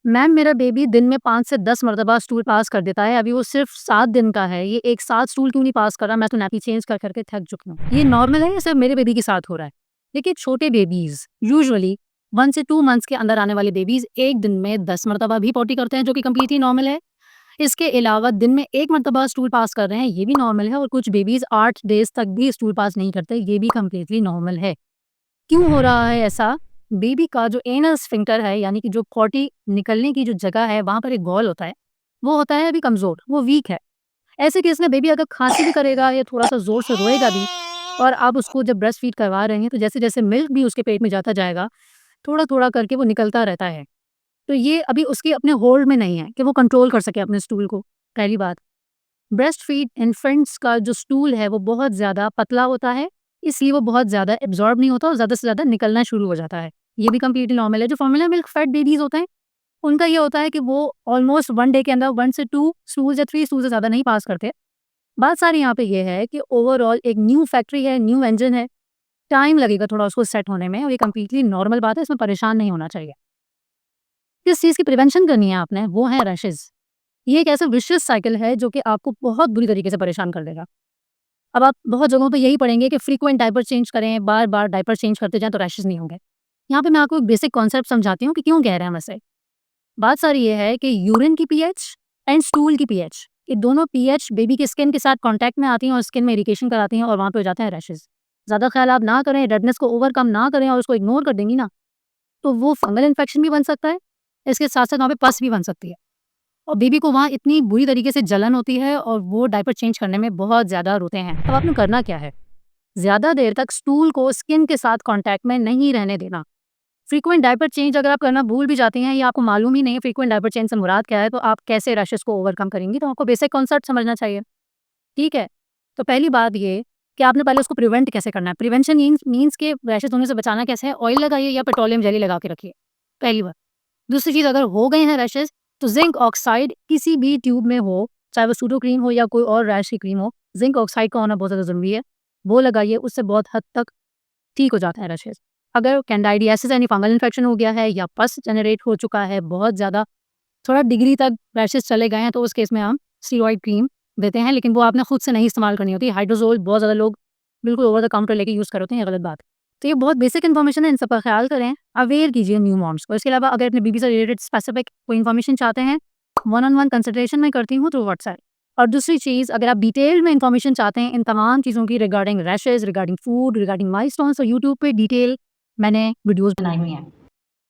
Ma'am मेरा baby दिन में 5 से 10 मर्तबा स्टूल पास कर देता है, अभी वो सिर्फ़ 7 दिन का है, ये एक साथ स्टूल क्यों नहीं पास कर रहा? मैं तो नैपी चेंज कर के थक चुकी हूँ। ये नॉर्मल है या सिर्फ़ मेरे बेबी के साथ हो रहा है? देखिए छोटे बेबीज़ यूजुअली 1 से 2 मंथ्स के अंदर आने वाले बेबीज़ एक दिन में 10 मर्तबा भी पॉटी करते हैं जो कि कंप्लीटली नॉर्मल है। इसके अलावा दिन में 1 मर्तबा स्टूल पास कर रहे हैं, ये भी नॉर्मल है और कुछ बेबीज़ 8 डेज़ तक भी स्टूल पास नहीं करते, ये भी कंप्लीटली नॉर्मल है। क्यों हो रहा है ऐसा? बेबी का जो एनल स्फिंक्टर है यानी कि जो पॉटी निकलने की जो जगह है, वहाँ पर एक वॉल होता है, वो होता है अभी कमज़ोर, वो वीक है। ऐसे केस में बेबी अगर खाँसी भी करेगा या थोड़ा-सा ज़ोर से रोएगा भी और आप उसको जब ब्रेस्ट फीड करवा रहे हैं, तो जैसे-जैसे मिल्क भी उसके पेट में जाता जाएगा, थोड़ा-थोड़ा करके वो निकलता रहता है। तो ये अभी उसके अपने होल्ड में नहीं है कि वो कंट्रोल कर सके अपने स्टूल को, पहली बात। ब्रेस्ट फीड इन्फेंट्स का जो स्टूल है वो बहुत ज़्यादा पतला होता है, इसलिए वो बहुत ज़्यादा एब्ज़ॉर्ब नहीं होता और ज़्यादा से ज़्यादा निकलना शुरू हो जाता है। ये भी कंप्लीटली नॉर्मल है। जो फ़ॉर्मूला मिल्क फेड बेबीज़ होते हैं, उनका ये होता है कि वो ऑलमोस्ट 1 डे के अंदर 1 से 2 स्टूल्स या 3 स्टूल से ज़्यादा नहीं पास करते। बात सारी यहाँ पे ये है कि ओवरऑल एक न्यू फैक्ट्री है, न्यू इंजन है, टाइम लगेगा थोड़ा उसको सेट होने में और ये कंप्लीटली नॉर्मल बात है, इसमें परेशान नहीं होना चाहिए। किस चीज़ की प्रिवेंशन करनी है आपने, वो है रैशेज़। ये एक ऐसा विशियस साइकिल है जो कि आपको बहुत बुरी तरीके से परेशान कर देगा। अब आप बहुत जगहों पे यही पढ़ेंगे कि फ्रीक्वेंट डायपर चेंज करें, बार-बार डायपर चेंज करते जाएँ तो रैशेज़ नहीं होंगे। यहाँ पे मैं आपको एक बेसिक कॉन्सेप्ट समझाती हूँ कि क्यों कह रहे हैं हम ऐसे। बात सारी ये है कि यूरिन की पीएच एंड स्टूल की पीएच, ये दोनों पीएच बेबी की स्किन के साथ कॉन्टैक्ट में आती हैं और स्किन में इरिटेशन कराती हैं और वहाँ पे हो जाते हैं रैशेज़। ज़्यादा ख़्याल आप ना करें, रेडनेस को ओवरकम ना करें और उसको इग्नोर कर देंगी ना, तो वो फंगल इन्फेक्शन भी बन सकता है, इसके साथ-साथ वहाँ पे पस भी बन सकती है। और बेबी को वहाँ इतनी बुरी तरीके से जलन होती है और वो डायपर चेंज करने में बहुत ज़्यादा रोते हैं। अब आपने करना क्या है? ज़्यादा देर तक स्टूल को स्किन के साथ कॉन्टैक्ट में नहीं रहने देना। फ्रीक्वेंट डायपर चेंज अगर आप करना भूल भी जाती हैं या आपको मालूम ही नहीं है फ्रीक्वेंट डायपर चेंज से मुराद क्या है, तो आप कैसे रैशेज़ को ओवरकम करेंगी? तो आपको बेसिक कॉन्सेप्ट समझना चाहिए, ठीक है? तो पहली बात ये कि आपने पहले उसको प्रिवेंट कैसे करना है। प्रिवेंशन मीन्स कि रैशेज़ होने से बचाना कैसे है? ऑयल लगाइए या पेट्रोलियम जेली लगा के रखिए, पहली बात। दूसरी चीज़, अगर हो गए हैं रैशेज़ तो ज़िंक ऑक्साइड किसी भी ट्यूब में हो, चाहे वो सूडो क्रीम हो या कोई और रैश की क्रीम हो, ज़िंक ऑक्साइड का होना बहुत ज़्यादा ज़रूरी है। वो लगाइए, उससे बहुत हद तक ठीक हो जाता है रैशेज़। अगर कैंडिडियासिस यानी फंगल इन्फेक्शन हो गया है या पस जनरेट हो चुका है, बहुत ज़्यादा थोड़ा डिग्री तक रैशेज़ चले गए हैं, तो उस केस में हम स्टीरॉयड क्रीम देते हैं, लेकिन वो आपने खुद से नहीं इस्तेमाल करनी होती। हाइड्रोज़ोल बहुत ज़्यादा लोग बिल्कुल ओवर द काउंटर लेके यूज़ कर रहे होते हैं, ये गलत बात है। तो ये बहुत बेसिक इन्फॉर्मेशन है, इन सब का ख़्याल करें, अवेयर कीजिए न्यू मॉम्स को। इसके अलावा अगर अपने बेबी से रिलेटेड स्पेसिफिक कोई इन्फॉर्मेशन चाहते हैं, वन ऑन वन कंसल्टेशन मैं करती हूँ थ्रू व्हाट्सएप। और दूसरी चीज़, अगर आप डिटेल में इन्फॉर्मेशन चाहते हैं इन तमाम चीज़ों की regarding rashes, regarding food, regarding milestones, तो यूट्यूब पे डिटेल मैंने वीडियोज़ बनाई हुई हैं।